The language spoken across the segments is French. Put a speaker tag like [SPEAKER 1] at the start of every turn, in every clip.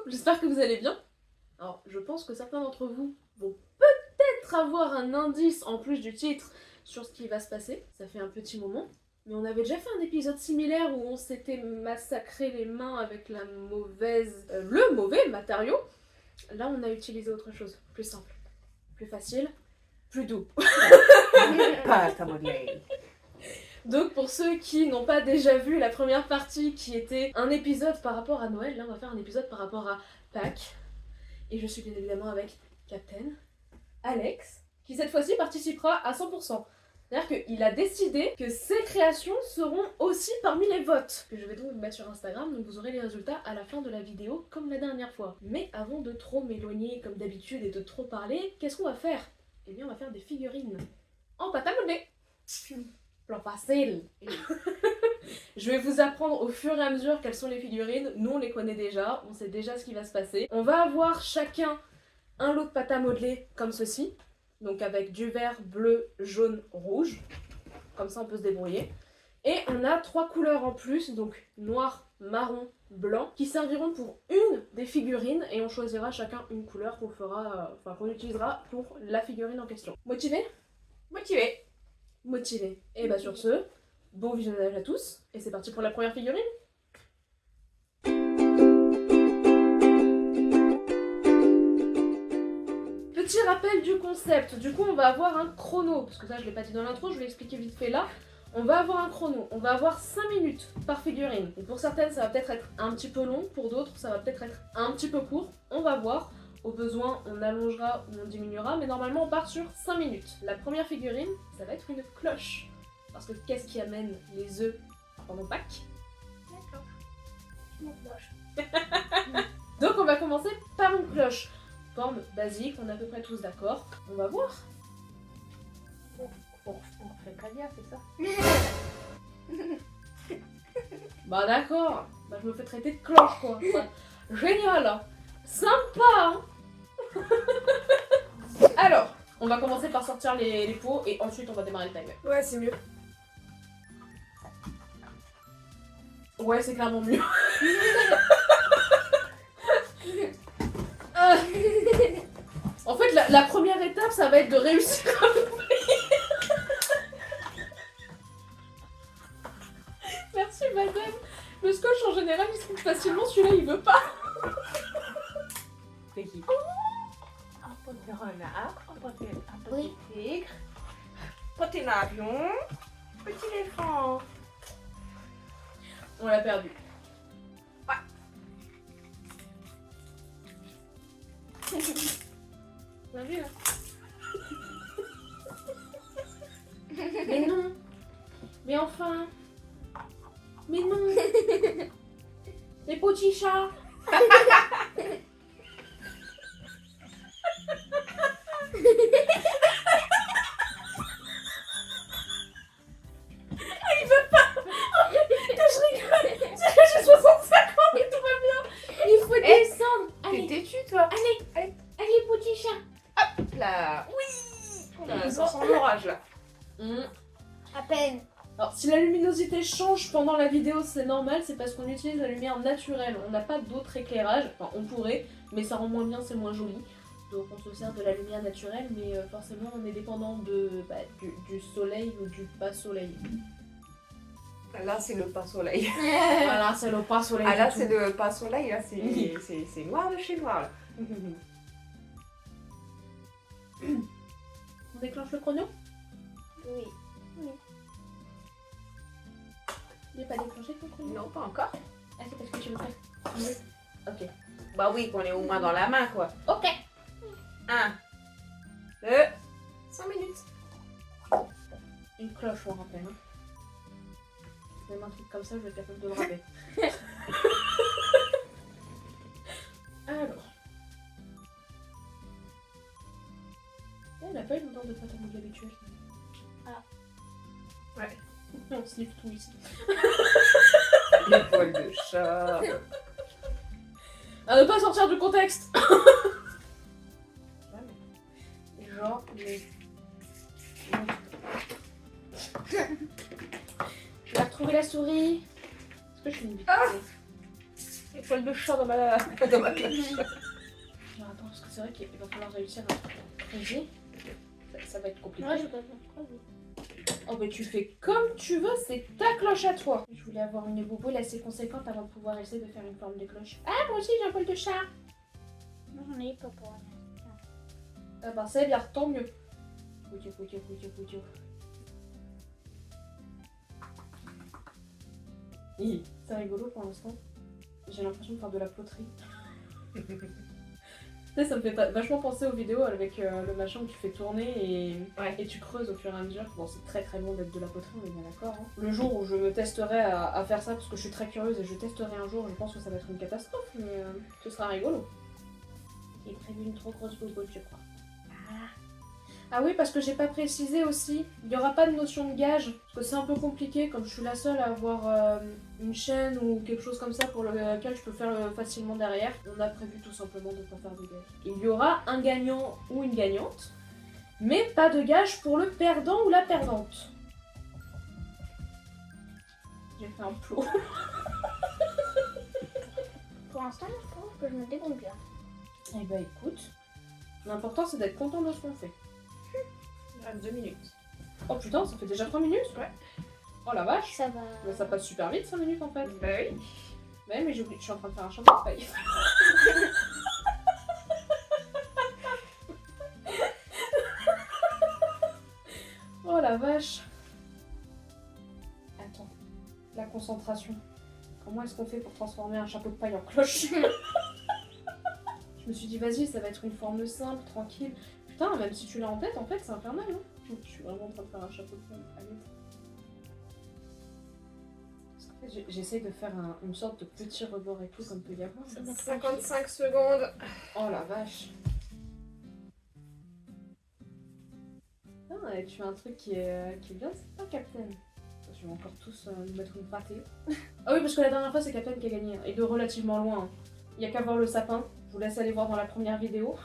[SPEAKER 1] j'espère que vous allez bien. Alors, je pense que certains d'entre vous vont peut-être avoir un indice en plus du titre sur ce qui va se passer. Ça fait un petit moment. Mais on avait déjà fait un épisode similaire où on s'était massacré les mains avec le mauvais matériau. Là, on a utilisé autre chose. Plus simple, plus facile, plus doux.
[SPEAKER 2] Pâte à modeler.
[SPEAKER 1] Donc pour ceux qui n'ont pas déjà vu la première partie qui était un épisode par rapport à Noël, là on va faire un épisode par rapport à Pâques. Et je suis bien évidemment avec Captain, Alex, qui cette fois-ci participera à 100%. C'est-à-dire qu'il a décidé que ses créations seront aussi parmi les votes. Que je vais donc vous mettre sur Instagram, donc vous aurez les résultats à la fin de la vidéo comme la dernière fois. Mais avant de trop m'éloigner comme d'habitude et de trop parler, qu'est-ce qu'on va faire? Eh bien on va faire des figurines en pâte à modeler. Plan facile. Je vais vous apprendre au fur et à mesure quelles sont les figurines. Nous on les connaît déjà, on sait déjà ce qui va se passer. On va avoir chacun un lot de pâte à modeler comme ceci. Donc avec du vert, bleu, jaune, rouge. Comme ça on peut se débrouiller. Et on a 3 couleurs en plus, donc noir, marron, blanc, qui serviront pour une des figurines. Et on choisira chacun une couleur qu'on utilisera pour la figurine en question. Motivé?
[SPEAKER 2] Motivé.
[SPEAKER 1] Motivé. Et bah sur ce, bon visionnage à tous, et c'est parti pour la première figurine. Petit rappel du concept, du coup on va avoir un chrono, parce que ça je l'ai pas dit dans l'intro, je vais l'expliquer vite fait là. On va avoir un chrono, on va avoir 5 minutes par figurine. Et pour certaines ça va peut-être être un petit peu long, pour d'autres ça va peut-être être un petit peu court, on va voir. Au besoin, on allongera ou on diminuera, mais normalement on part sur 5 minutes. La première figurine, ça va être une cloche. Parce que qu'est-ce qui amène les œufs pendant Pâques?
[SPEAKER 3] La cloche.
[SPEAKER 1] Donc on va commencer par une cloche. Forme basique, on est à peu près tous d'accord. On va voir.
[SPEAKER 2] On fait Calia, c'est ça?
[SPEAKER 1] Bah d'accord, bah, je me fais traiter de cloche quoi. Bah, génial hein. Sympa hein. Alors, on va commencer par sortir les pots et ensuite on va démarrer le timer.
[SPEAKER 3] Ouais, c'est mieux.
[SPEAKER 1] Ouais, c'est clairement mieux. En fait, la première étape, ça va être de réussir à l'ouvrir. Merci madame. Le scotch en général, il se trouve facilement, celui-là il veut pas.
[SPEAKER 2] Petit. Un petit renard, un petit
[SPEAKER 3] Oui.
[SPEAKER 2] tigre, petit avion, petit éléphant.
[SPEAKER 1] On l'a perdu. On l'a vu là. Mais non. Mais enfin. Mais non. Les petits chats. Il veut pas. Je rigole. J'ai 65 ans mais tout va bien. Il faut descendre.
[SPEAKER 2] T'es
[SPEAKER 1] Allez,
[SPEAKER 2] têtu, toi?
[SPEAKER 1] allez, petit chat.
[SPEAKER 2] Hop là. Oui. On sent son orage, là.
[SPEAKER 3] À peine.
[SPEAKER 1] Alors, si la luminosité change pendant la vidéo, c'est normal, c'est parce qu'on utilise la lumière naturelle. On n'a pas d'autre éclairage, enfin on pourrait, mais ça rend moins bien, c'est moins joli. Donc on se sert de la lumière naturelle, mais forcément on est dépendant du soleil ou du pas soleil.
[SPEAKER 2] Là, c'est le pas soleil.
[SPEAKER 1] Voilà, c'est le pas soleil.
[SPEAKER 2] Ah, là,
[SPEAKER 1] du
[SPEAKER 2] c'est
[SPEAKER 1] tout.
[SPEAKER 2] le pas soleil, là, c'est noir de chez noir, là.
[SPEAKER 1] On déclenche le chrono?
[SPEAKER 3] Oui.
[SPEAKER 1] Il n'est pas déclenché ton chrono?
[SPEAKER 2] Non, pas encore.
[SPEAKER 1] Ah, c'est parce que tu veux faire. Ok.
[SPEAKER 2] Bah oui, qu'on est au moins dans la main, quoi.
[SPEAKER 1] Ok.
[SPEAKER 2] 1, 2, 5 minutes.
[SPEAKER 1] Une cloche, on rappelle. Hein. Même un truc comme ça, je vais être capable de le rappeler. Alors. On n'a pas eu longtemps de pâte à modeler habituelle.
[SPEAKER 3] Ah.
[SPEAKER 2] Ouais.
[SPEAKER 1] On sniffe tout ici.
[SPEAKER 2] Les poils de chat.
[SPEAKER 1] À ne pas sortir du contexte. Genre, les... Je vais retrouver la souris. Est-ce que je suis une victime?
[SPEAKER 2] poil de chat dans ma cloche.
[SPEAKER 1] Alors attends, parce que c'est vrai qu'il va falloir réussir à creuser. Ça va être compliqué.
[SPEAKER 3] Moi, je peux pas creuser.
[SPEAKER 1] Oh bah tu fais comme tu veux, c'est ta cloche à toi. Je voulais avoir une bouboule assez conséquente avant de pouvoir essayer de faire une forme de cloche. Ah moi aussi j'ai un poil de chat.
[SPEAKER 3] Moi, j'en ai pas pour rien.
[SPEAKER 1] Ah bah ça bien, tant mieux. Poutou. C'est rigolo pour l'instant. J'ai l'impression de faire de la poterie. Tu sais, ça me fait vachement penser aux vidéos avec le machin que tu fais tourner et tu creuses au fur et à mesure. Bon, c'est très très bon d'être de la poterie, on est bien d'accord. Hein. Le jour où je me testerai à faire ça, parce que je suis très curieuse et je testerai un jour, je pense que ça va être une catastrophe, mais ce sera rigolo. J'ai prévu une trop grosse bouboule, je crois. Ah oui, parce que j'ai pas précisé aussi, il n'y aura pas de notion de gage, parce que c'est un peu compliqué, comme je suis la seule à avoir une chaîne ou quelque chose comme ça pour lequel je peux faire facilement derrière. On a prévu tout simplement de ne pas faire de gage. Il y aura un gagnant ou une gagnante, mais pas de gage pour le perdant ou la perdante. J'ai fait un plot.
[SPEAKER 3] Pour l'instant, je trouve que je me débrouille bien.
[SPEAKER 1] Eh bah écoute, l'important c'est d'être content de ce qu'on fait.
[SPEAKER 2] Il reste 2 minutes.
[SPEAKER 1] Oh putain, ça fait déjà 3 minutes?
[SPEAKER 2] Ouais.
[SPEAKER 1] Oh la vache.
[SPEAKER 3] Ça va.
[SPEAKER 1] Mais ça passe super vite 5 minutes en fait.
[SPEAKER 2] Bah oui.
[SPEAKER 1] Ouais, mais j'ai oublié, je suis en train de faire un chapeau de paille. Oh la vache. Attends, la concentration. Comment est-ce qu'on fait pour transformer un chapeau de paille en cloche? Je me suis dit, vas-y, ça va être une forme simple, tranquille. Putain, même si tu l'as en tête, en fait, c'est infernal, hein. Je suis vraiment en train de faire un chapeau de paille. Allez. Parce qu'en fait, j'essaye de faire une sorte de petit rebord et tout, comme peut y avoir.
[SPEAKER 2] 55 secondes.
[SPEAKER 1] Oh la vache. Ah, et tu fais un truc qui est bien, c'est pas Captain. Je vais encore tous nous mettre une pâtée. Ah oui, parce que la dernière fois, c'est Captain qui a gagné, et de relativement loin. Hein. Il y a qu'à voir le sapin. Je vous laisse aller voir dans la première vidéo.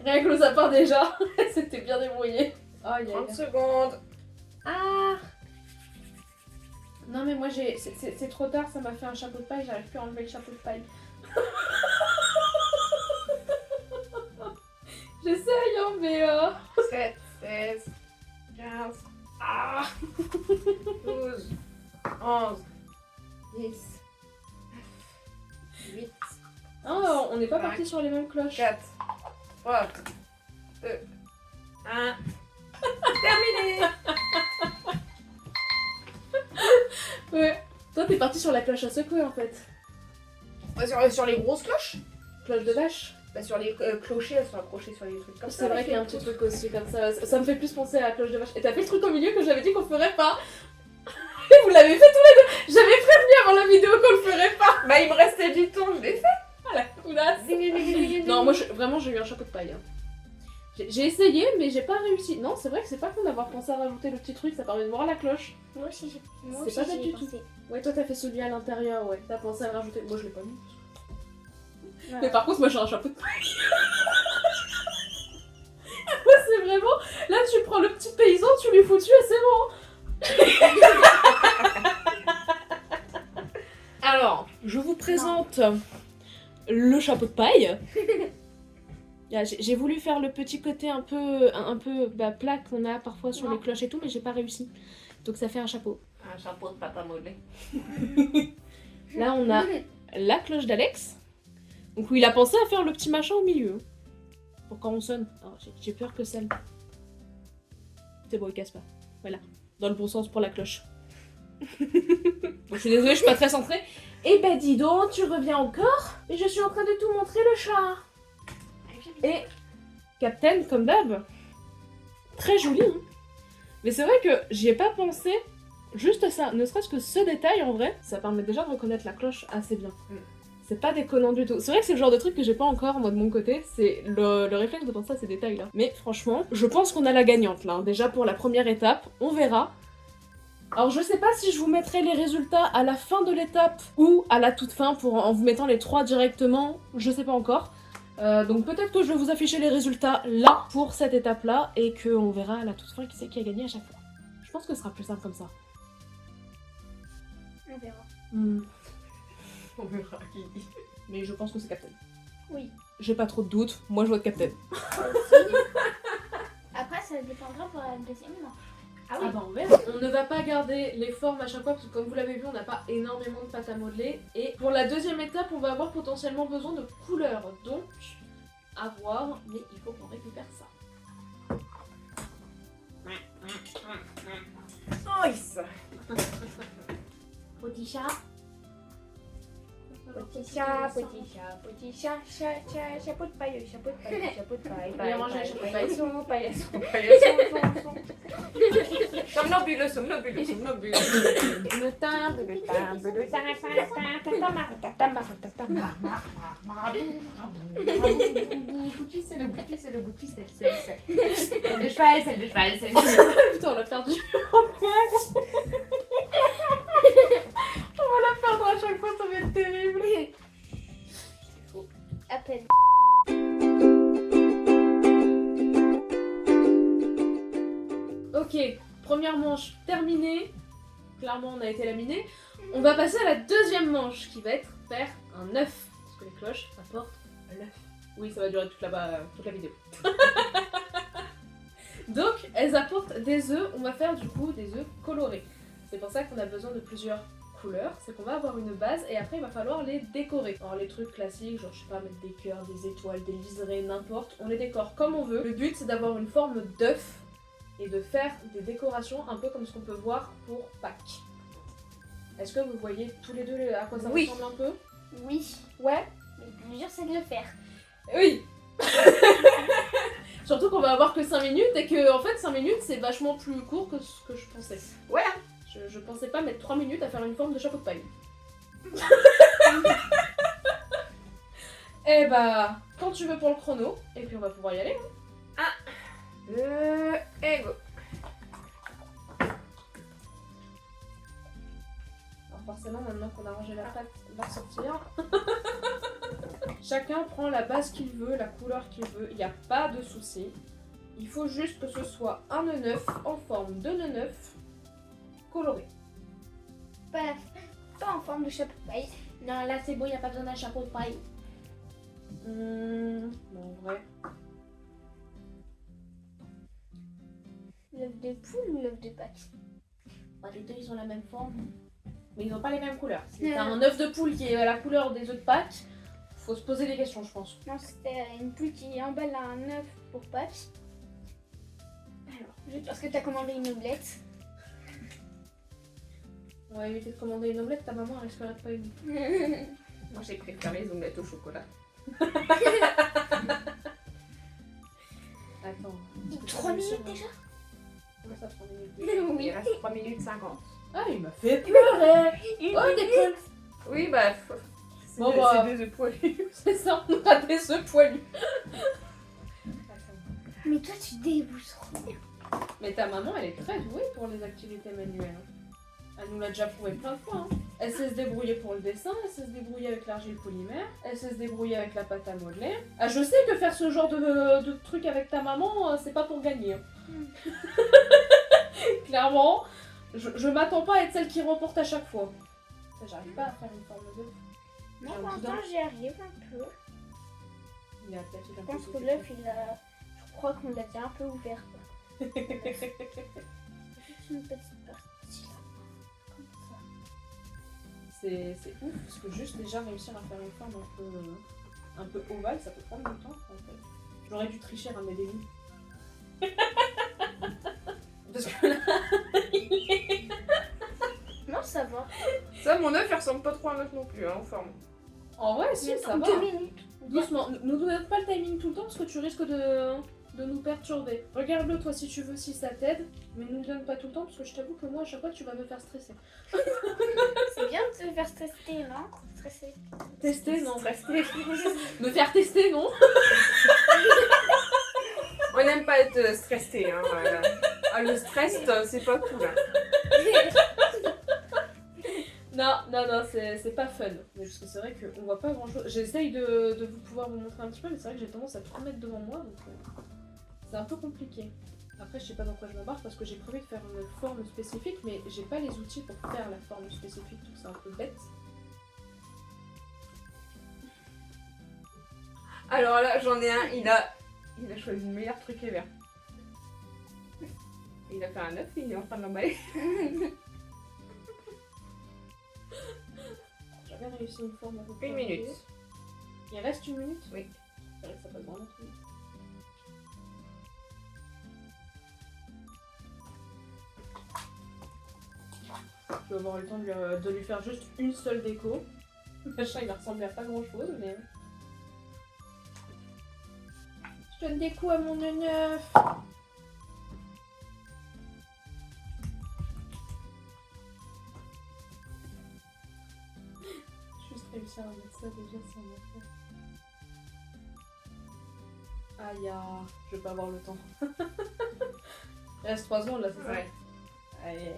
[SPEAKER 1] Rien que le sapin déjà, c'était bien débrouillé. Oh,
[SPEAKER 2] 30 secondes.
[SPEAKER 1] Ah. Non mais moi c'est trop tard, ça m'a fait un chapeau de paille, j'arrive plus à enlever le chapeau de paille. J'essaye hein mais
[SPEAKER 2] 7, 16, 15, 12, 11, 10, 8,
[SPEAKER 1] Oh, on n'est pas
[SPEAKER 2] Ouais.
[SPEAKER 1] parti sur les mêmes cloches.
[SPEAKER 2] 4, 3, 2, 1. Terminé.
[SPEAKER 1] Ouais. Toi t'es parti sur la cloche à secouer en fait.
[SPEAKER 2] Sur les grosses cloches.
[SPEAKER 1] Cloche de vache.
[SPEAKER 2] Bah, sur les clochers, elles sont accrochées sur les trucs comme ça.
[SPEAKER 1] C'est vrai qu'il y a un petit truc aussi comme ça. Ça me fait plus penser à la cloche de vache. Et t'as fait le truc au milieu que j'avais dit qu'on ferait pas. Et vous l'avez fait tous les deux. J'avais prévenu avant la vidéo qu'on le ferait pas.
[SPEAKER 2] Bah, il me restait du temps, je l'ai fait.
[SPEAKER 1] Ah la counasse. Non, moi vraiment j'ai eu un chapeau de paille. Hein. J'ai essayé mais j'ai pas réussi. Non, c'est vrai que c'est pas con d'avoir pensé à rajouter le petit truc, ça permet de voir la cloche.
[SPEAKER 3] Moi aussi, j'ai
[SPEAKER 1] C'est pas bête
[SPEAKER 3] j'y ai
[SPEAKER 1] du tout.
[SPEAKER 3] pensé.
[SPEAKER 1] Ouais, toi t'as fait celui à l'intérieur, ouais. T'as pensé à le rajouter. Moi je l'ai pas mis.
[SPEAKER 3] Voilà.
[SPEAKER 1] Mais par contre, moi j'ai un chapeau de paille. Moi c'est vraiment. Là tu prends le petit paysan, tu lui fous dessus et c'est bon. Alors, je vous présente le chapeau de paille. Là, j'ai voulu faire le petit côté un peu plat qu'on a parfois sur les cloches et tout, mais j'ai pas réussi. Donc ça fait un chapeau.
[SPEAKER 2] Un chapeau de pâte à modeler.
[SPEAKER 1] Là on a la cloche d'Alex. Donc où il a pensé à faire le petit machin au milieu. Pour quand on sonne. Alors, j'ai peur que celle. C'est bon, il casse pas. Voilà. Dans le bon sens pour la cloche. Bon, je suis désolée, je suis pas très centrée. Eh ben dis donc, tu reviens encore? Mais je suis en train de tout montrer le chat. Et Captain, comme d'hab, très joli. Hein. Mais c'est vrai que j'y ai pas pensé. Juste ça, ne serait-ce que ce détail en vrai, ça permet déjà de reconnaître la cloche assez bien. C'est pas déconnant du tout. C'est vrai que c'est le genre de truc que j'ai pas encore moi de mon côté, c'est le réflexe de penser à ces détails là. Mais franchement, je pense qu'on a la gagnante là. Déjà pour la première étape, on verra. Alors je sais pas si je vous mettrai les résultats à la fin de l'étape ou à la toute fin en vous mettant les 3 directement, je sais pas encore. Donc peut-être que je vais vous afficher les résultats là pour cette étape là et qu'on verra à la toute fin qui c'est qui a gagné à chaque fois. Je pense que ce sera plus simple comme ça.
[SPEAKER 3] On verra.
[SPEAKER 4] On verra qui dit. Mais je pense que c'est Captain.
[SPEAKER 3] Oui.
[SPEAKER 4] J'ai pas trop de doutes, moi je vote Captain.
[SPEAKER 3] Après, ça dépendra pour la deuxième manche.
[SPEAKER 1] Ah bah on verra. On ne va pas garder les formes à chaque fois parce que comme vous l'avez vu, on n'a pas énormément de pâte à modeler. Et pour la deuxième étape, on va avoir potentiellement besoin de couleurs. Donc, à voir, mais il faut qu'on récupère ça.
[SPEAKER 4] Nice.
[SPEAKER 3] Petit chat.
[SPEAKER 2] Petit chat, chapeau de paille, chapeau de paille,
[SPEAKER 1] Bien rangé, chapeau de paille.
[SPEAKER 2] paillasson.
[SPEAKER 4] Somnambule.
[SPEAKER 2] Le timbre, c'est le bouti, c'est le cheval.
[SPEAKER 1] Putain, on l'a perdu. On va la perdre à chaque fois, ça va être terrible.
[SPEAKER 3] À peine.
[SPEAKER 1] Ok, première manche terminée. Clairement, on a été laminé. On va passer à la deuxième manche qui va être faire un œuf. Parce que les cloches apportent l'œuf. Oui, ça va durer toute la vidéo. Donc, elles apportent des œufs. On va faire du coup des œufs colorés. C'est pour ça qu'on a besoin de plusieurs couleurs. C'est qu'on va avoir une base et après il va falloir les décorer. Alors les trucs classiques, genre je sais pas, mettre des cœurs, des étoiles, des liserés, n'importe. On les décore comme on veut. Le but c'est d'avoir une forme d'œuf et de faire des décorations un peu comme ce qu'on peut voir pour Pâques. Est-ce que vous voyez tous les deux à quoi ça
[SPEAKER 4] Oui.
[SPEAKER 1] ressemble un peu?
[SPEAKER 3] Oui.
[SPEAKER 1] Ouais.
[SPEAKER 3] Mais le plus dur, c'est de le faire.
[SPEAKER 1] Oui. Surtout qu'on va avoir que 5 minutes et que en fait 5 minutes c'est vachement plus court que ce que je pensais.
[SPEAKER 4] Voilà.
[SPEAKER 1] Je pensais pas mettre 3 minutes à faire une forme de chapeau de paille. Eh bah, quand tu veux pour le chrono, et puis on va pouvoir y aller.
[SPEAKER 4] Et go.
[SPEAKER 1] Alors forcément, maintenant qu'on a rangé la pâte, va sortir. Chacun prend la base qu'il veut, la couleur qu'il veut, il n'y a pas de souci. Il faut juste que ce soit un nœud neuf en forme de nœud neuf coloré.
[SPEAKER 3] Pas en forme de chapeau de paille.
[SPEAKER 2] Non, là c'est bon, y a pas besoin d'un chapeau de paille.
[SPEAKER 1] Non, en vrai.
[SPEAKER 3] L'œuf de poule ou l'œuf de Pâques?
[SPEAKER 2] Bah, les deux ils ont la même forme.
[SPEAKER 1] Mais ils n'ont pas les mêmes couleurs. Si
[SPEAKER 3] Non.
[SPEAKER 1] t'as un œuf de poule qui est la couleur des œufs de Pâques, faut se poser des questions, je pense.
[SPEAKER 3] Non, c'était une poule qui emballe un œuf pour Pâques. Alors, juste parce que t'as commandé une omelette.
[SPEAKER 1] On va éviter de commander une omelette, ta maman elle risquerait de pas aimer.
[SPEAKER 4] Moi j'ai préféré les omelettes au chocolat.
[SPEAKER 1] Attends.
[SPEAKER 3] 3 minutes déjà?
[SPEAKER 1] Comment ça, 3 minutes?
[SPEAKER 4] Il reste 3 minutes 50.
[SPEAKER 1] Ah, il m'a fait pleurer.
[SPEAKER 3] Oh, des poules.
[SPEAKER 4] Oui, bah. C'est
[SPEAKER 1] Bon,
[SPEAKER 4] des,
[SPEAKER 1] bah.
[SPEAKER 4] c'est des œufs poilus.
[SPEAKER 1] C'est ça, on a des œufs poilus.
[SPEAKER 3] Mais toi, tu débouches trop bien.
[SPEAKER 1] Mais ta maman, elle est très douée pour les activités manuelles. Elle nous l'a déjà prouvé plein de fois. Hein. Elle sait se débrouiller pour le dessin, elle sait se débrouiller avec l'argile polymère, elle sait se débrouiller avec la pâte à modeler. Ah, je sais que faire ce genre de truc avec ta maman, c'est pas pour gagner. Hein. Clairement, je m'attends pas à être celle qui remporte à chaque fois. Ça, j'arrive pas à faire une forme d'œuf.
[SPEAKER 3] Moi,
[SPEAKER 1] J'ai un
[SPEAKER 3] pour
[SPEAKER 1] boudin.
[SPEAKER 3] l'instant, j'y arrive un peu.
[SPEAKER 1] Il a peut-être
[SPEAKER 3] Je pense que l'œuf, il a... Je crois qu'on l'a déjà un peu ouvert. Quoi. Juste une petite partie là. Comme ça.
[SPEAKER 1] C'est ouf, parce que juste déjà réussir à faire une forme un peu ovale, ça peut prendre du temps en fait. J'aurais dû tricher à mes débuts. Parce que là,
[SPEAKER 3] Non, ça va.
[SPEAKER 4] Ça, mon œuf, il ressemble pas trop à un œuf non plus, hein, en forme.
[SPEAKER 1] en vrai, si,
[SPEAKER 3] Mais
[SPEAKER 1] ça
[SPEAKER 3] en
[SPEAKER 1] va.
[SPEAKER 3] 2 minutes.
[SPEAKER 1] Doucement, ne nous donne pas le timing tout le temps parce que tu risques de nous perturber. Regarde-le toi si tu veux, si ça t'aide, mais ne nous donne pas tout le temps parce que je t'avoue que moi à chaque fois tu vas me faire stresser.
[SPEAKER 3] C'est bien de se faire stresser, non? Stresser.
[SPEAKER 1] Tester, non. Me faire tester, non.
[SPEAKER 4] On n'aime pas être stressé, hein. Ah, le stress, c'est pas cool. Hein.
[SPEAKER 1] Non, c'est pas fun. Mais parce que c'est vrai qu'on voit pas grand chose. J'essaye de pouvoir vous montrer un petit peu, mais c'est vrai que j'ai tendance à tout mettre devant moi, donc c'est un peu compliqué. Après, je sais pas dans quoi je m'embarque parce que j'ai prévu de faire une forme spécifique, mais j'ai pas les outils pour faire la forme spécifique, donc c'est un peu bête.
[SPEAKER 4] Alors là, j'en ai un, il a choisi le meilleur truc ever. Il a fait un œuf et il est en train de l'emballer.
[SPEAKER 1] J'avais réussi une forme à peu près.
[SPEAKER 4] 1 minute.
[SPEAKER 1] Il reste 1 minute?
[SPEAKER 4] Oui.
[SPEAKER 1] C'est vrai que ça passe vraiment trop vite. Je vais avoir eu le temps de lui faire juste une seule déco. Le machin il va ressembler à pas grand chose, mais. Je donne des coups à mon œuf. Juste réussir à mettre ça déjà, c'est un affaire. Aïe, je vais pas avoir le temps. Il reste 3 secondes là, c'est ça?
[SPEAKER 4] Ouais.
[SPEAKER 1] Allez.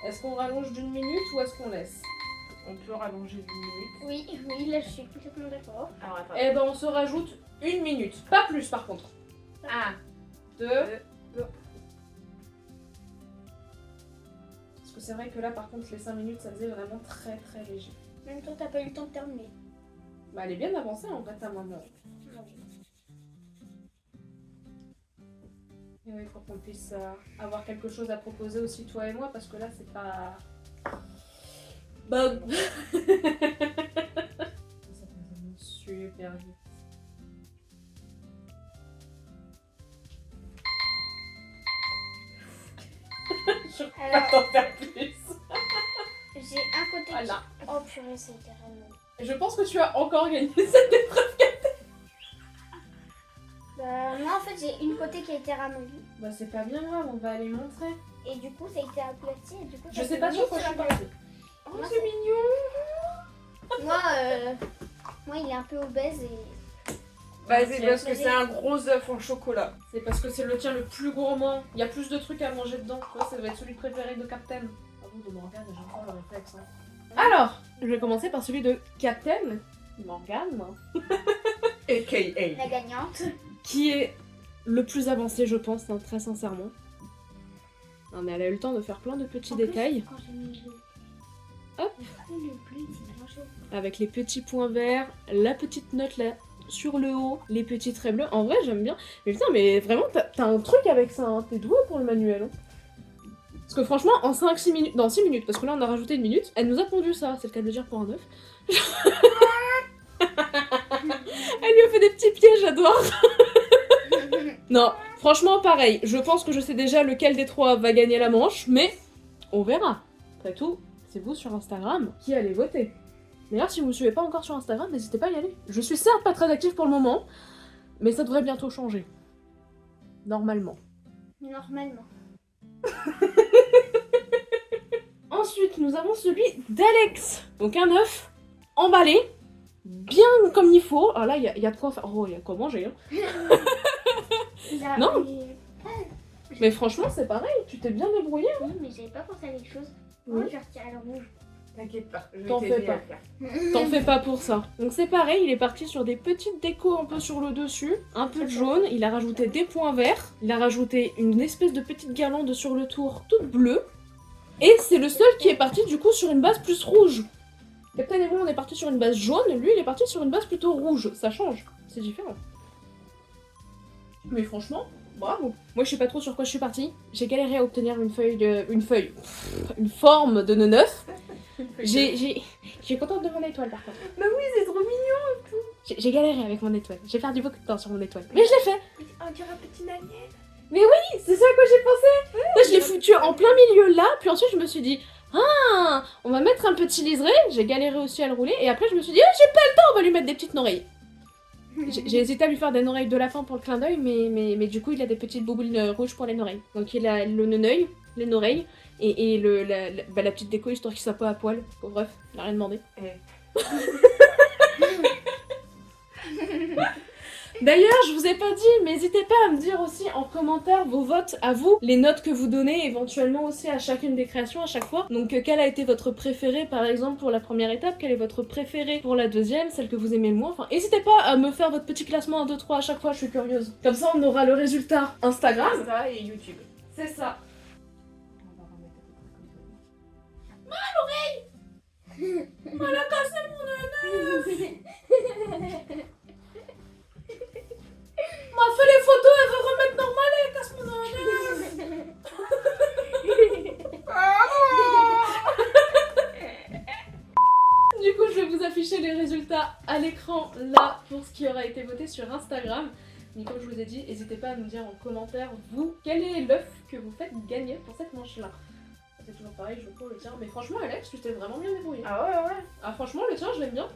[SPEAKER 1] Est-ce qu'on rallonge d'1 minute ou est-ce qu'on laisse?
[SPEAKER 4] On peut rallonger d'1 minute.
[SPEAKER 3] Oui, oui, là je suis complètement d'accord.
[SPEAKER 4] Alors attends.
[SPEAKER 1] Eh ben on se rajoute 1 minute, pas plus par contre.
[SPEAKER 4] 1,
[SPEAKER 1] 2.
[SPEAKER 4] 2.
[SPEAKER 1] Parce que c'est vrai que là par contre les 5 minutes ça faisait vraiment très très léger.
[SPEAKER 3] En même temps, t'as pas eu le temps de terminer.
[SPEAKER 1] Bah elle est bien avancée en fait ta main. Et oui, pour qu'on puisse avoir quelque chose à proposer aussi toi et moi parce que là c'est pas... Bah... ça passe vraiment super vite. Je peux pas
[SPEAKER 3] Alors,
[SPEAKER 1] t'en faire plus.
[SPEAKER 3] j'ai un côté
[SPEAKER 1] Voilà.
[SPEAKER 3] qui... Oh purée, ça a été vraiment...
[SPEAKER 1] Et je pense que tu as encore gagné cette épreuve.
[SPEAKER 3] Bah, moi en fait, j'ai une côté qui a été ramollie.
[SPEAKER 1] Bah c'est pas bien grave, on va aller montrer.
[SPEAKER 3] Et du coup, ça a été aplati. Et du coup,
[SPEAKER 1] Je
[SPEAKER 3] ça
[SPEAKER 1] sais
[SPEAKER 3] fait
[SPEAKER 1] pas
[SPEAKER 3] vite
[SPEAKER 1] sur quoi je
[SPEAKER 3] sur
[SPEAKER 1] suis
[SPEAKER 3] la
[SPEAKER 1] partie.
[SPEAKER 4] Oh,
[SPEAKER 3] Moi,
[SPEAKER 4] c'est mignon.
[SPEAKER 3] Moi, il est un peu obèse et...
[SPEAKER 4] Bah c'est
[SPEAKER 1] Tiens,
[SPEAKER 4] parce que c'est un gros œuf en chocolat.
[SPEAKER 1] C'est parce que c'est le tien le plus gourmand. Il y a plus de trucs à manger dedans. Toi, ça doit être celui préféré de Captain. Pardon, de Morgane, j'ai encore le réflexe. Hein. Alors, je vais commencer par celui de Captain Morgane,
[SPEAKER 4] A.K.A.
[SPEAKER 3] La gagnante.
[SPEAKER 1] qui est le plus avancé, je pense, hein, très sincèrement. Non, mais elle a eu le temps de faire plein de petits
[SPEAKER 3] En plus,
[SPEAKER 1] détails.
[SPEAKER 3] Quand j'ai mis le...
[SPEAKER 1] Hop.
[SPEAKER 3] Le bleu, il s'est mélangé.
[SPEAKER 1] Avec les petits points verts, la petite note là sur le haut, les petits traits bleus. En vrai, j'aime bien. Mais putain, mais vraiment, t'as un truc avec ça. Hein. T'es doué pour le manuel. Hein. Parce que franchement, en 5-6 minutes, dans 6 minutes, parce que là on a rajouté 1 minute, elle nous a pondu ça, c'est le cas de le dire pour un œuf. Elle lui a fait des petits pieds, j'adore. Non, franchement, pareil. Je pense que je sais déjà lequel des 3 va gagner la manche, mais on verra. Après tout, c'est vous sur Instagram qui allez voter. D'ailleurs, si vous me suivez pas encore sur Instagram, n'hésitez pas à y aller. Je suis certes pas très active pour le moment, mais ça devrait bientôt changer. Normalement.
[SPEAKER 3] Normalement.
[SPEAKER 1] Ensuite, nous avons celui d'Alex. Donc un œuf emballé, bien comme il faut. Alors là, il y a de quoi faire. Oh, il y a de quoi manger. Hein.
[SPEAKER 3] Là,
[SPEAKER 1] Non.
[SPEAKER 3] mais-
[SPEAKER 1] Mais franchement, c'est pareil, tu t'es bien débrouillé.
[SPEAKER 3] Oui, mais j'avais pas pensé à quelque chose.
[SPEAKER 1] Oui.
[SPEAKER 3] Moi, je vais retirer le rouge.
[SPEAKER 4] T'inquiète pas, je vais
[SPEAKER 1] T'en
[SPEAKER 4] t'aider
[SPEAKER 1] fais pas.
[SPEAKER 4] à faire.
[SPEAKER 1] T'en fais pas pour ça. Donc c'est pareil, il est parti sur des petites décos un peu sur le dessus, un peu de jaune, il a rajouté des points verts, il a rajouté une espèce de petite guirlande sur le tour toute bleue, et c'est le seul qui est parti du coup sur une base plus rouge. Captain et moi on est parti sur une base jaune, lui il est parti sur une base plutôt rouge, ça change, c'est différent. Mais franchement, bravo. Moi je sais pas trop sur quoi je suis partie, j'ai galéré à obtenir une forme de neuf. J'ai contente de mon étoile par contre.
[SPEAKER 4] Bah oui, c'est trop mignon.
[SPEAKER 1] J'ai galéré avec mon étoile. J'ai perdu beaucoup de temps sur mon étoile. Mais je l'ai fait.
[SPEAKER 4] On dirait un petit Daniel.
[SPEAKER 1] C'est ça à quoi j'ai pensé. Là, je l'ai foutu en plein milieu là. Puis ensuite, je me suis dit, ah, on va mettre un petit liseré. J'ai galéré aussi à le rouler. Et après, je me suis dit, j'ai pas le temps, on va lui mettre des petites oreilles. J'ai hésité à lui faire des oreilles de lapin pour le clin d'œil. Mais du coup, il a des petites bouboules rouges pour les oreilles. Donc, il a le neneuil, les oreilles. Et la petite déco histoire qu'il soit pas à poil. Bon, bref, il a rien demandé. D'ailleurs, je vous ai pas dit, mais n'hésitez pas à me dire aussi en commentaire vos votes à vous, les notes que vous donnez éventuellement aussi à chacune des créations à chaque fois. Donc quel a été votre préféré par exemple pour la première étape, quel est votre préféré pour la deuxième, celle que vous aimez le moins. Enfin, n'hésitez pas à me faire votre petit classement 1, 2, 3 à chaque fois, je suis curieuse. Comme ça, on aura le résultat Instagram.
[SPEAKER 4] Ça et YouTube.
[SPEAKER 1] C'est ça. Du coup, je vais vous afficher les résultats à l'écran là pour ce qui aura été voté sur Instagram. Mais comme je vous ai dit, n'hésitez pas à nous dire en commentaire, vous, quel est l'œuf que vous faites gagner pour cette manche-là. C'est toujours pareil, je trouve le tien. Mais franchement, Alex, tu t'es vraiment bien débrouillé.
[SPEAKER 4] Ah ouais.
[SPEAKER 1] Ah, franchement, le tien, je l'aime bien.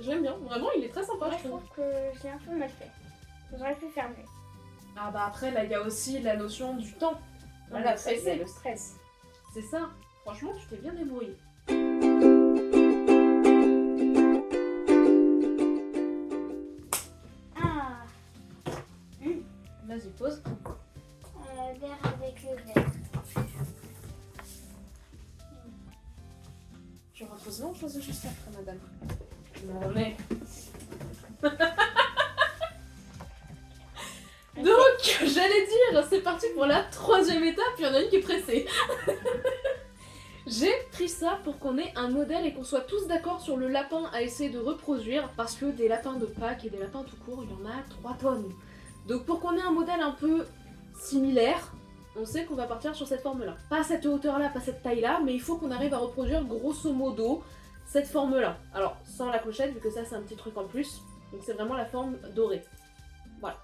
[SPEAKER 1] Je l'aime bien. Vraiment, il est très sympa,
[SPEAKER 3] Moi,
[SPEAKER 1] je
[SPEAKER 3] je
[SPEAKER 1] trouve.
[SPEAKER 3] trouve que j'ai un peu mal fait. J'aurais pu faire mieux.
[SPEAKER 1] Ah bah après, là, il y a aussi la notion du temps.
[SPEAKER 4] Voilà,
[SPEAKER 1] Donc,
[SPEAKER 4] ça c'est le stress.
[SPEAKER 1] C'est ça. Franchement, tu t'es bien débrouillé.
[SPEAKER 3] Ah,
[SPEAKER 1] Vas-y, pose.
[SPEAKER 3] vert avec le vert.
[SPEAKER 1] Tu reposes là, on choisit juste après, madame. Non, mais... Donc, j'allais dire, c'est parti pour la 3e étape, il y en a une qui est pressée. J'ai pris ça pour qu'on ait un modèle et qu'on soit tous d'accord sur le lapin à essayer de reproduire, parce que des lapins de Pâques et des lapins tout court, il y en a 3 tonnes. Donc pour qu'on ait un modèle un peu similaire, on sait qu'on va partir sur cette forme-là. Pas à cette hauteur-là, pas cette taille-là, mais il faut qu'on arrive à reproduire grosso modo cette forme-là. Alors, sans la clochette, vu que ça c'est un petit truc en plus, donc c'est vraiment la forme dorée. Voilà.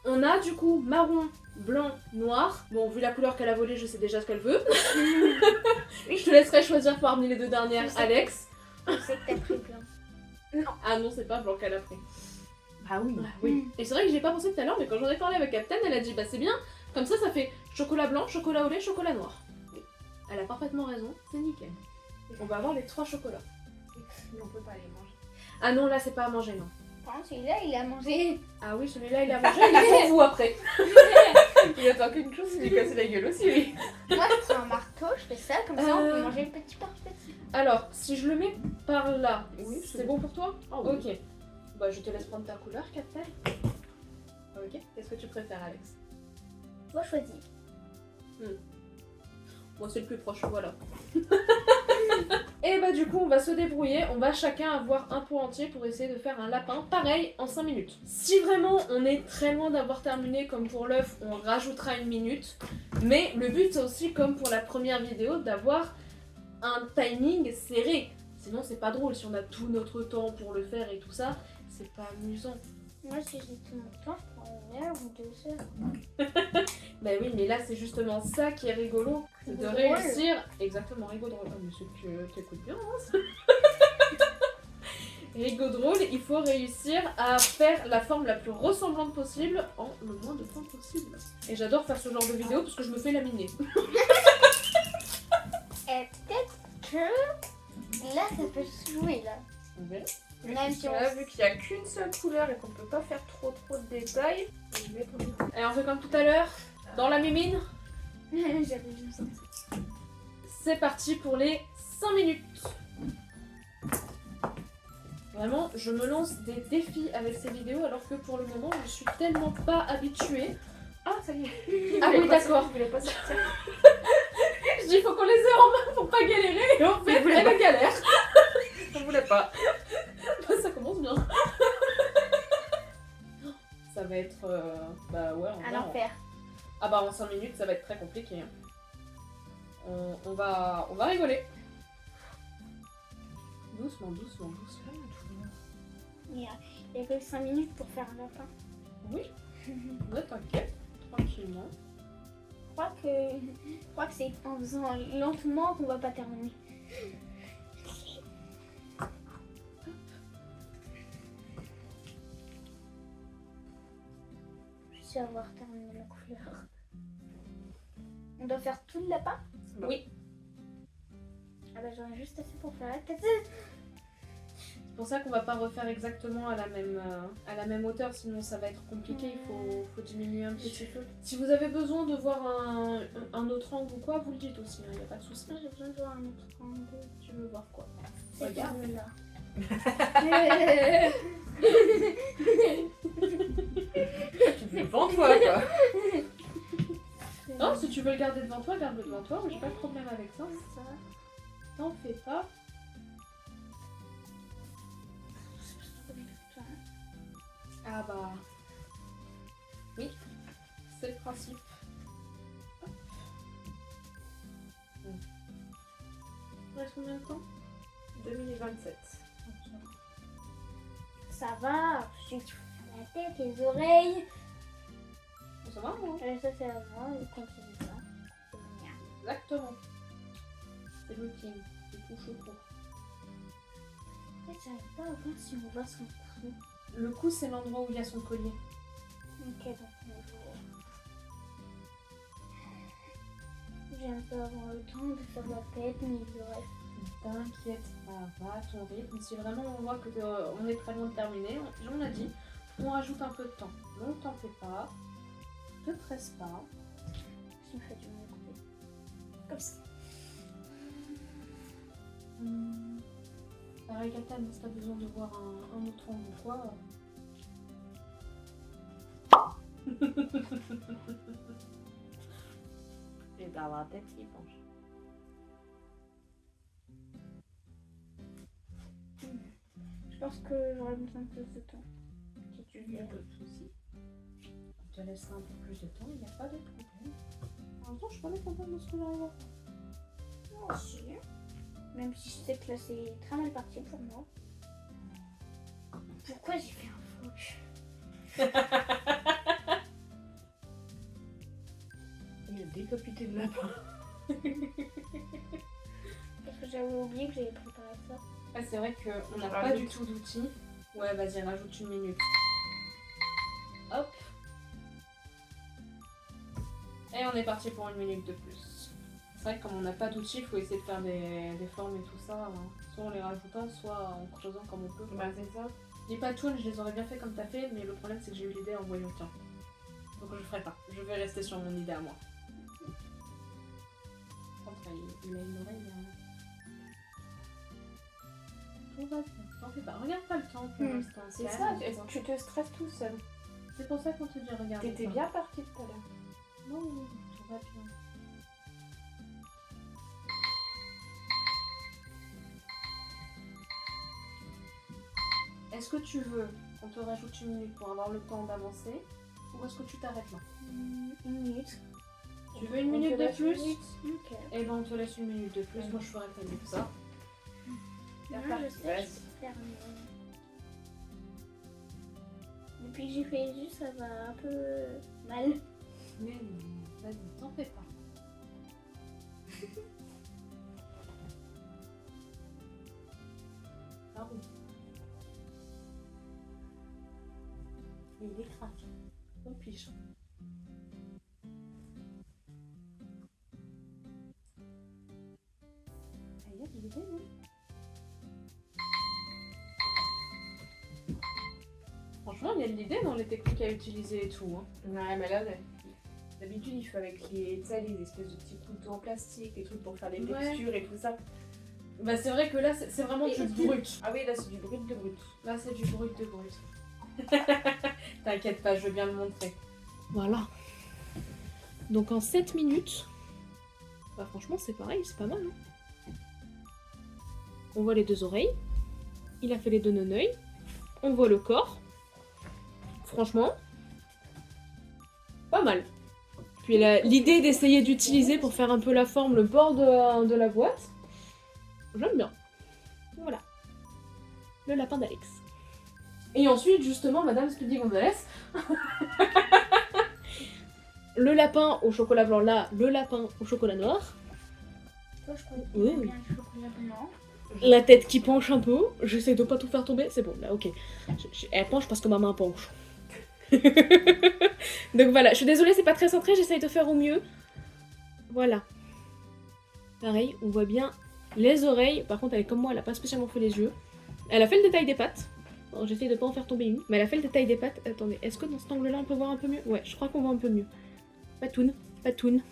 [SPEAKER 1] On a du coup marron, blanc, noir. Bon, vu la couleur qu'elle a volée, je sais déjà ce qu'elle veut. Je te laisserai choisir parmi les 2 dernières, Alex.
[SPEAKER 3] Je sais que t'as pris blanc.
[SPEAKER 1] Ah non, c'est pas blanc qu'elle a pris.
[SPEAKER 4] Ah oui.
[SPEAKER 1] Ah oui. Et c'est vrai que j'ai pas pensé tout à l'heure, mais quand j'en ai parlé avec Captain, elle a dit bah c'est bien, comme ça fait chocolat blanc, chocolat au lait, chocolat noir. Elle a parfaitement raison, c'est nickel. On va avoir les 3 chocolats.
[SPEAKER 4] Mais on peut pas les manger.
[SPEAKER 1] Ah non, là c'est pas à manger, non.
[SPEAKER 3] Par contre, celui-là, il a mangé.
[SPEAKER 1] Ah oui, celui-là il a mangé, il est pour vous après.
[SPEAKER 4] Il attend qu'une chose, c'est lui casser la gueule aussi, lui.
[SPEAKER 3] Moi, je prends un marteau, je fais ça, comme ça, on peut manger petit par petit.
[SPEAKER 1] Alors, si je le mets par là,
[SPEAKER 4] Oui,
[SPEAKER 1] c'est bon pour toi?
[SPEAKER 4] Ah oui.
[SPEAKER 1] Ok. Bah je te laisse prendre ta couleur, Captain. Ok, qu'est-ce que tu préfères, Alex?
[SPEAKER 3] Moi, je choisis.
[SPEAKER 1] Moi c'est le plus proche, voilà. Et bah du coup on va se débrouiller, on va chacun avoir un pot entier pour essayer de faire un lapin, pareil en 5 minutes. Si vraiment on est très loin d'avoir terminé comme pour l'œuf, on rajoutera 1 minute. Mais le but c'est aussi comme pour la première vidéo d'avoir un timing serré. Sinon c'est pas drôle si on a tout notre temps pour le faire et tout ça, c'est pas amusant.
[SPEAKER 3] Moi, si j'ai tout mon temps, je prends 1 heure ou 2 heures.
[SPEAKER 1] Bah oui, mais là c'est justement ça qui est rigolo, c'est de
[SPEAKER 3] Drôle.
[SPEAKER 1] réussir. Exactement, rigolo drôle. Ah, mais c'est que t'écoutes bien, hein. Rigo drôle, il faut réussir à faire la forme la plus ressemblante possible en le moins de temps possible. Et j'adore faire ce genre de vidéo parce que je me fais laminer.
[SPEAKER 3] Et peut-être que là, ça peut se jouer, là.
[SPEAKER 1] On verra.
[SPEAKER 3] Même si on...
[SPEAKER 4] Là, vu qu'il n'y a qu'une seule couleur et qu'on peut pas faire trop de détails, je vais prendre.
[SPEAKER 1] Allez, on fait comme tout à l'heure, dans la mimine.
[SPEAKER 3] J'avais vu ça.
[SPEAKER 1] C'est parti pour les 5 minutes. Vraiment, je me lance des défis avec ces vidéos alors que pour le moment, je suis tellement pas habituée.
[SPEAKER 4] Ah, ça y est.
[SPEAKER 1] Ah oui, d'accord.
[SPEAKER 4] Je voulais pas sortir.
[SPEAKER 1] Je dis, faut qu'on les ait en main pour pas galérer. Et en fait, elle galère.
[SPEAKER 4] Je voulais pas.
[SPEAKER 1] Ça commence bien. Ça va être... bah ouais,
[SPEAKER 3] À l'enfer.
[SPEAKER 1] Ah bah en 5 minutes, ça va être très compliqué. On va rigoler. Doucement, doucement, doucement.
[SPEAKER 3] Il y a que 5 minutes pour faire un lapin.
[SPEAKER 1] Oui. Ouais, t'inquiète. Tranquillement.
[SPEAKER 3] Je crois que c'est en faisant lentement qu'on va pas terminer. Je sais avoir terminé la couleur. On doit faire tout le lapin?
[SPEAKER 1] Oui.
[SPEAKER 3] Ah bah j'en ai juste assez pour faire la tête.
[SPEAKER 1] C'est pour ça qu'on va pas refaire exactement à la même hauteur, sinon ça va être compliqué, il faut diminuer un petit peu. Si vous avez besoin de voir un autre angle ou quoi, vous le dites aussi, il n'y a pas de souci.
[SPEAKER 3] J'ai besoin de voir un autre angle.
[SPEAKER 1] Tu veux voir quoi?
[SPEAKER 3] C'est
[SPEAKER 1] Regarde.
[SPEAKER 3] là.
[SPEAKER 4] Tu veux devant toi, quoi.
[SPEAKER 1] Non, si tu veux le garder devant toi, garde-le devant toi, moi j'ai pas de problème avec ça.
[SPEAKER 3] Ça.
[SPEAKER 1] T'en fais pas. Ah bah... Oui, c'est le principe. Hop. Il reste combien de temps? 2 minutes
[SPEAKER 4] 27.
[SPEAKER 3] Ça va. Ensuite, la tête, les oreilles.
[SPEAKER 4] Ça va, hein?
[SPEAKER 3] Ça, c'est vraiment le continue ça. C'est mignon.
[SPEAKER 4] Exactement. C'est le king. C'est tout choco.
[SPEAKER 3] En fait, j'arrive pas à voir si on voit son cou.
[SPEAKER 1] Le cou, c'est l'endroit où il y a son collier.
[SPEAKER 3] Ok, donc on va. J'aime pas avoir le temps de faire la tête, mais il reste.
[SPEAKER 1] T'inquiète pas, va à ton rythme. Si vraiment on voit que on est très loin de terminer, on a dit, on rajoute un peu de temps. Donc t'en fais pas, te presse pas.
[SPEAKER 3] Je me fais du mal couper. Comme ça.
[SPEAKER 1] Pareil, Captain, si t'as besoin de voir un autre angle ou quoi.
[SPEAKER 4] Et d'avoir la tête qui penche.
[SPEAKER 3] Je pense que j'aurais besoin de plus de temps. Si tu
[SPEAKER 1] Il y a
[SPEAKER 3] veux.
[SPEAKER 1] pas de soucis. On te laissera un peu plus de temps, il n'y a pas de problème. En même temps, je suis pas mécontente de ce que j'arrive à faire.
[SPEAKER 3] Moi aussi. Même si je sais que là c'est très mal parti pour moi. Pourquoi j'ai fait un faux?
[SPEAKER 4] Il a décapité le lapin.
[SPEAKER 3] Parce que j'avais oublié que j'avais préparé ça.
[SPEAKER 1] Ah, c'est vrai qu'on n'a pas
[SPEAKER 4] Rajoute.
[SPEAKER 1] du tout d'outils. Ouais, vas-y, rajoute 1 minute. Hop. Et on est parti pour 1 minute de plus. C'est vrai que comme on n'a pas d'outils, il faut essayer de faire des formes et tout ça. Hein. Soit en les rajoutant, soit en creusant comme on peut.
[SPEAKER 4] Bah, c'est ça.
[SPEAKER 1] Les patounes, je les aurais bien fait comme t'as fait, mais le problème c'est que j'ai eu l'idée en voyant le tien. Donc je ferai pas. Je vais rester sur mon idée à moi. Par contre, il a une oreille. Tout va bien. T'en fais pas. Regarde pas le temps pour l'instant.
[SPEAKER 4] C'est ça, tu te stresses tout seul.
[SPEAKER 1] C'est pour ça qu'on te dit regarde.
[SPEAKER 4] T'étais bien partie tout à l'heure.
[SPEAKER 1] Non, tout va bien. Est-ce que tu veux qu'on te rajoute 1 minute pour avoir le temps d'avancer ou est-ce que tu t'arrêtes là?
[SPEAKER 3] 1 minute.
[SPEAKER 1] Tu veux 1 minute de plus?
[SPEAKER 3] Ok.
[SPEAKER 1] Eh ben on te laisse 1 minute de plus, moi je ferai pas mieux que ça.
[SPEAKER 3] Non,
[SPEAKER 4] D'accord,
[SPEAKER 3] je sais,
[SPEAKER 4] vas-y.
[SPEAKER 3] je peux faire depuis que j'ai fait les yeux, ça va un peu mal.
[SPEAKER 1] Mais non, vas-y, t'en fais pas. Ah oui. Et il est craqué. On piche. Ah, il y a de l'idée, non? Franchement, il y a de l'idée dans les techniques à utiliser et tout. Hein.
[SPEAKER 4] Ouais, mais là, d'habitude, il faut avec les, tu sais, les espèces de petits couteaux en plastique, les trucs pour faire des
[SPEAKER 1] Ouais.
[SPEAKER 4] textures et tout ça.
[SPEAKER 1] Bah c'est vrai que là, c'est vraiment du brut.
[SPEAKER 4] Ah oui, là, c'est du brut de brut.
[SPEAKER 1] Là, c'est du brut de brut. T'inquiète pas, je veux bien le montrer. Voilà. Donc en 7 minutes, bah franchement, c'est pareil, c'est pas mal. Hein. On voit les 2 oreilles. Il a fait les 2 non-œils. On voit le corps. Franchement, pas mal. Puis l'idée d'essayer d'utiliser pour faire un peu la forme le bord de la boîte, j'aime bien. Voilà. Le lapin d'Alex. Et ensuite, justement, Madame Speedy Gonzalez. Le lapin au chocolat blanc là, le lapin au chocolat noir.
[SPEAKER 3] Toi, je connais
[SPEAKER 1] Oui.
[SPEAKER 3] bien le chocolat blanc.
[SPEAKER 1] La tête qui penche un peu. J'essaie de pas tout faire tomber. C'est bon, là, ok. Elle penche parce que ma main penche. Donc voilà, je suis désolée, c'est pas très centré, j'essaye de faire au mieux. Voilà. Pareil, on voit bien les oreilles. Par contre, elle est comme moi, elle a pas spécialement fait les yeux. Elle a fait le détail des pattes. Bon, j'essaye de pas en faire tomber une, mais elle a fait le détail des pattes. Attendez, est-ce que dans cet angle-là, on peut voir un peu mieux? Ouais, je crois qu'on voit un peu mieux. Patoune, patoune.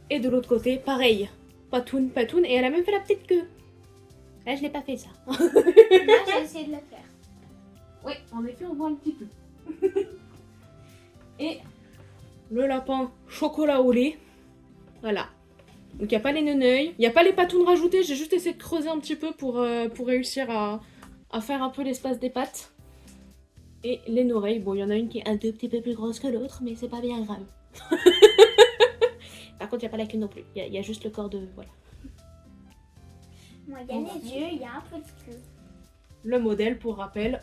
[SPEAKER 1] Et de l'autre côté, pareil. Patoune, patoune. Et elle a même fait la petite queue. Là, je l'ai pas fait, ça.
[SPEAKER 3] Là, j'ai essayé de la faire.
[SPEAKER 1] Oui, en effet, on voit un petit peu. Et le lapin chocolat au lait. Voilà. Donc, il n'y a pas les neneuils, il n'y a pas les patounes rajoutées. J'ai juste essayé de creuser un petit peu pour réussir à faire un peu l'espace des pattes. Et les oreilles. Bon, il y en a une qui est un tout petit peu plus grosse que l'autre, mais c'est pas bien grave. Par contre, il n'y a pas la queue non plus. Il y a juste le corps de... Voilà.
[SPEAKER 3] Moi, il y a
[SPEAKER 1] On va
[SPEAKER 3] les yeux, il y a un peu de queue.
[SPEAKER 1] Le modèle, pour rappel.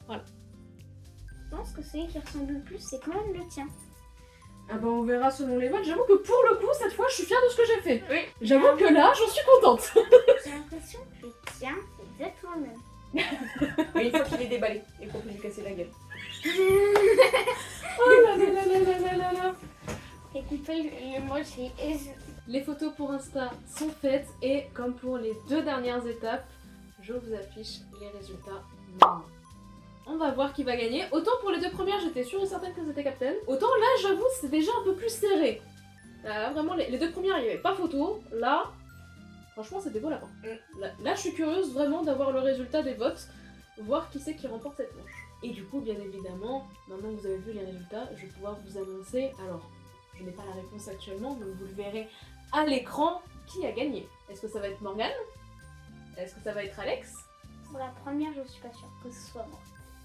[SPEAKER 3] Je pense que celui qui ressemble le plus, c'est quand même le tien.
[SPEAKER 1] Ah bah on verra selon les votes. J'avoue que pour le coup, cette fois, je suis fière de ce que j'ai fait.
[SPEAKER 4] Oui.
[SPEAKER 1] J'avoue que là, j'en suis contente.
[SPEAKER 3] J'ai l'impression que le tien, c'est exactement le même.
[SPEAKER 4] Mais une fois qu'il est déballé, il faut plus lui casser la gueule.
[SPEAKER 1] Oh là là là là là là là là.
[SPEAKER 3] Et couper le moitié.
[SPEAKER 1] Les photos pour Insta sont faites et comme pour les 2 dernières étapes, je vous affiche les résultats maintenant. On va voir qui va gagner. Autant pour les 2 premières, j'étais sûre et certaine que c'était Captain. Autant là, j'avoue, c'est déjà un peu plus serré. Vraiment, les 2 premières, il n'y avait pas photo. Là, franchement, c'était beau lapin. Là, je suis curieuse vraiment d'avoir le résultat des votes, voir qui c'est qui remporte cette manche. Et du coup, bien évidemment, maintenant que vous avez vu les résultats, je vais pouvoir vous annoncer. Alors, je n'ai pas la réponse actuellement, donc vous le verrez à l'écran qui a gagné. Est-ce que ça va être Morgane? Est-ce que ça va être Alex?
[SPEAKER 3] Pour la première, je suis pas sûre que ce soit moi.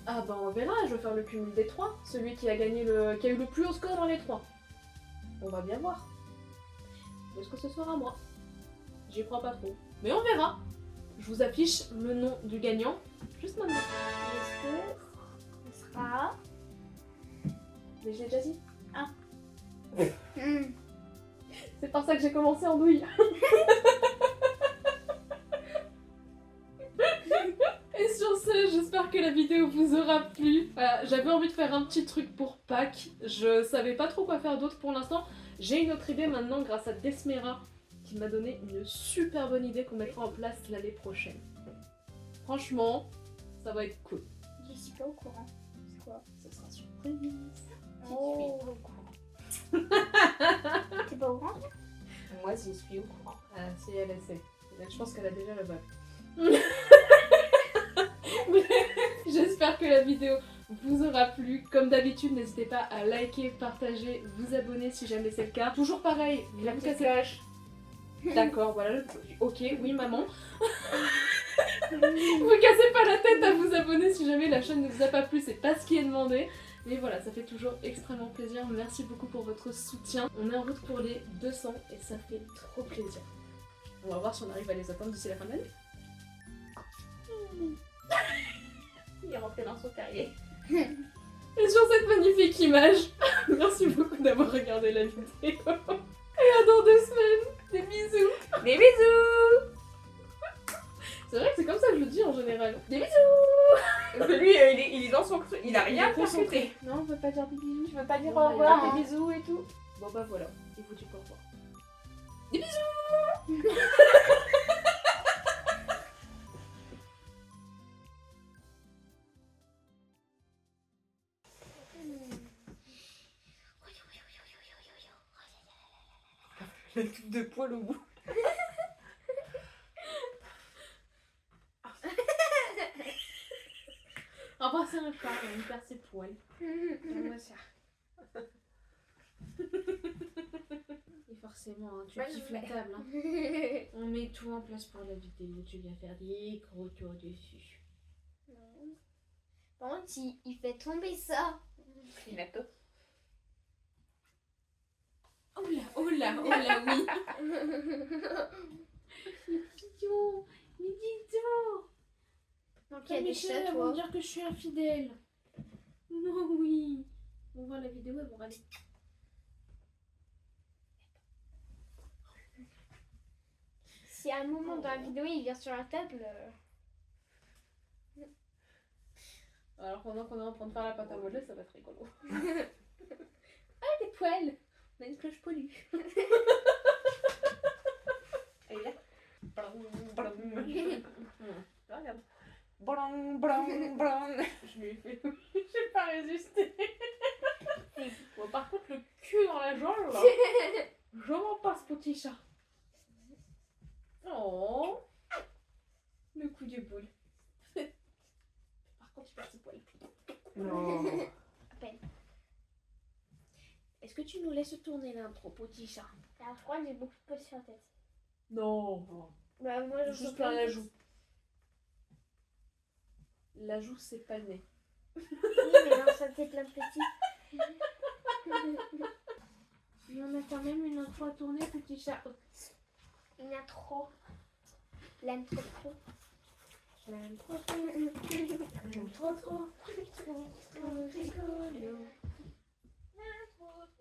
[SPEAKER 1] Ah bah on verra, je vais faire le cumul des 3. Celui qui a gagné qui a eu le plus haut score dans les 3. On va bien voir. Est-ce que ce sera moi? J'y crois pas trop. Mais on verra. Je vous affiche le nom du gagnant juste maintenant.
[SPEAKER 3] Est-ce que ce sera...
[SPEAKER 1] Mais je l'ai déjà dit.
[SPEAKER 3] Hmm.
[SPEAKER 1] C'est par ça que j'ai commencé en douille. Et sur ce, j'espère que la vidéo vous aura plu. Voilà, j'avais envie de faire un petit truc pour Pâques. Je savais pas trop quoi faire d'autre pour l'instant. J'ai une autre idée maintenant grâce à Desmera qui m'a donné une super bonne idée qu'on mettra en place l'année prochaine. Franchement, ça va être cool.
[SPEAKER 3] Je suis pas au courant. C'est quoi?
[SPEAKER 1] Ce sera surprise.
[SPEAKER 3] Oh, au courant. T'es pas au courant?
[SPEAKER 4] Moi, j'y suis au courant.
[SPEAKER 1] Ah si, elle essaie. Je pense qu'elle a déjà le bac. J'espère que la vidéo vous aura plu. Comme d'habitude, n'hésitez pas à liker, partager, vous abonner si jamais c'est le cas. Toujours pareil,
[SPEAKER 4] La
[SPEAKER 1] vous
[SPEAKER 4] petite
[SPEAKER 1] cassez...
[SPEAKER 4] cloche.
[SPEAKER 1] D'accord, voilà. Ok, oui maman. Vous cassez pas la tête à vous abonner si jamais la chaîne ne vous a pas plu, c'est pas ce qui est demandé. Mais voilà, ça fait toujours extrêmement plaisir. Merci beaucoup pour votre soutien. On est en route pour les 200 et ça fait trop plaisir. On va voir si on arrive à les atteindre d'ici la fin de l'année.
[SPEAKER 4] Il est rentré dans son terrier.
[SPEAKER 1] Et sur cette magnifique image, merci beaucoup d'avoir regardé la vidéo. Et à dans 2 semaines. Des bisous.
[SPEAKER 4] Des bisous.
[SPEAKER 1] C'est vrai que c'est comme ça que je le dis en général. Des bisous.
[SPEAKER 4] Lui, il est dans son truc. Il a rien percuté.
[SPEAKER 1] Non, on peut pas dire des bisous.
[SPEAKER 4] Tu veux pas dire
[SPEAKER 1] Bon,
[SPEAKER 4] au
[SPEAKER 1] bah,
[SPEAKER 4] revoir,
[SPEAKER 3] hein.
[SPEAKER 4] des bisous et tout?
[SPEAKER 1] Bon bah voilà, il vous dit pas au revoir. Des bisous.
[SPEAKER 4] La coupe de poil au bout.
[SPEAKER 1] Embrasser un chat, on lui perd ses poils.
[SPEAKER 4] Moi, ça.
[SPEAKER 1] Et forcément, hein, tu
[SPEAKER 4] Ouais,
[SPEAKER 1] kiffes
[SPEAKER 4] je
[SPEAKER 1] la
[SPEAKER 4] vais.
[SPEAKER 1] table. Hein. On met tout en place pour la vidéo. Tu viens faire des gros tours dessus.
[SPEAKER 3] Non. Par contre, il fait tomber ça.
[SPEAKER 4] Il a tout.
[SPEAKER 1] Oh là, oh là, oh là, oui. Pidon, mais dis donc.
[SPEAKER 3] Donc il y a des
[SPEAKER 1] Michel,
[SPEAKER 3] chats,
[SPEAKER 1] elles vont
[SPEAKER 3] toi.
[SPEAKER 1] dire que je suis infidèle. Non, oui. On voit la vidéo, elles vont râler.
[SPEAKER 3] Si à un moment dans la vidéo il vient sur la table,
[SPEAKER 1] Alors pendant qu'on est en train de faire la pâte à modeler, ça va être rigolo. Ah, des poils. On a une cloche poilue.
[SPEAKER 4] Et là.
[SPEAKER 1] Regarde.
[SPEAKER 4] Blang, blang, blang.
[SPEAKER 1] Je lui ai fait. J'ai pas résisté. Bon, par contre, le cul dans la jambe, là. Je m'en passe, petit chat. Oh. Le coup de boule. Par contre, il perd ses poils.
[SPEAKER 4] Non.
[SPEAKER 3] à peine.
[SPEAKER 1] Est-ce que tu nous laisses tourner l'intro, petit chat?
[SPEAKER 3] Alors je crois que j'ai beaucoup de poils sur la tête.
[SPEAKER 1] Non.
[SPEAKER 3] Bah moi je
[SPEAKER 1] Juste
[SPEAKER 3] peux pas
[SPEAKER 1] la joue. La joue, c'est pas le nez.
[SPEAKER 3] Oui, mais dans sa tête plein de petits.
[SPEAKER 1] Mais on a quand même une intro à tourner, petit chat.
[SPEAKER 3] Il y en a trop. L'aime trop trop.
[SPEAKER 1] Je l'aime trop trop. Je l'aime trop trop.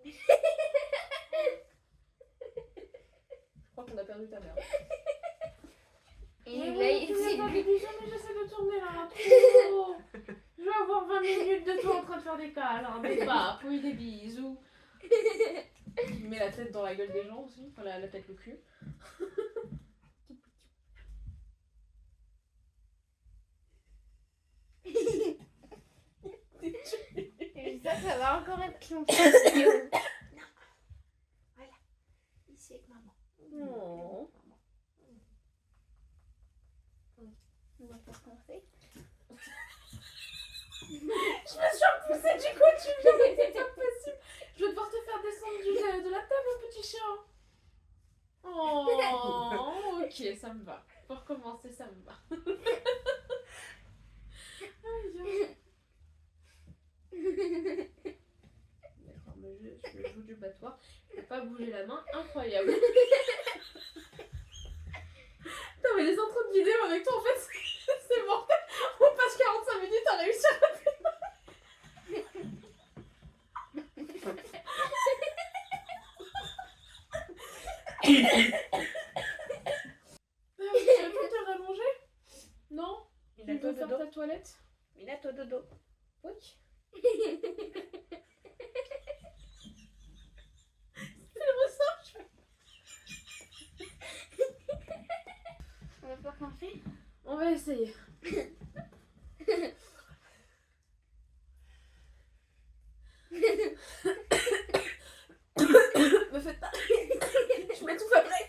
[SPEAKER 1] Je crois qu'on a perdu ta mère.
[SPEAKER 3] Et là, il
[SPEAKER 1] c'est
[SPEAKER 3] dit
[SPEAKER 1] mais j'essaie de tourner là. Trop. Je vais avoir 20 minutes de toi en train de faire des câlins, des papouilles, des bisous. Je mets la tête dans la gueule des gens aussi. Enfin, la tête, le cul.
[SPEAKER 3] ça va encore être long. cette vidéo.
[SPEAKER 2] Voilà. Ici avec maman.
[SPEAKER 1] Oh.
[SPEAKER 3] On va pas commencer.
[SPEAKER 1] Je me suis repoussée du coup, tu viens, mais c'est pas possible. Je vais devoir te faire descendre de la table, mon petit chien. Oh, ok, ça me va. Pour commencer, ça me va. Aïe. D'accord, mais je joue du battoir. Je peux pas bouger la main, incroyable. Non mais les intros de vidéo avec toi en fait c'est mortel. On passe 45 minutes à réussir à tu vas te rallonger? Non? Tu veux
[SPEAKER 2] Minato
[SPEAKER 1] faire
[SPEAKER 2] dodo.
[SPEAKER 1] ta toilette?
[SPEAKER 2] Minato dodo.
[SPEAKER 1] Oui. C'est le ressort.
[SPEAKER 3] On va pas commencer.
[SPEAKER 1] On va essayer. Me faites pas. Je m'étouffe après.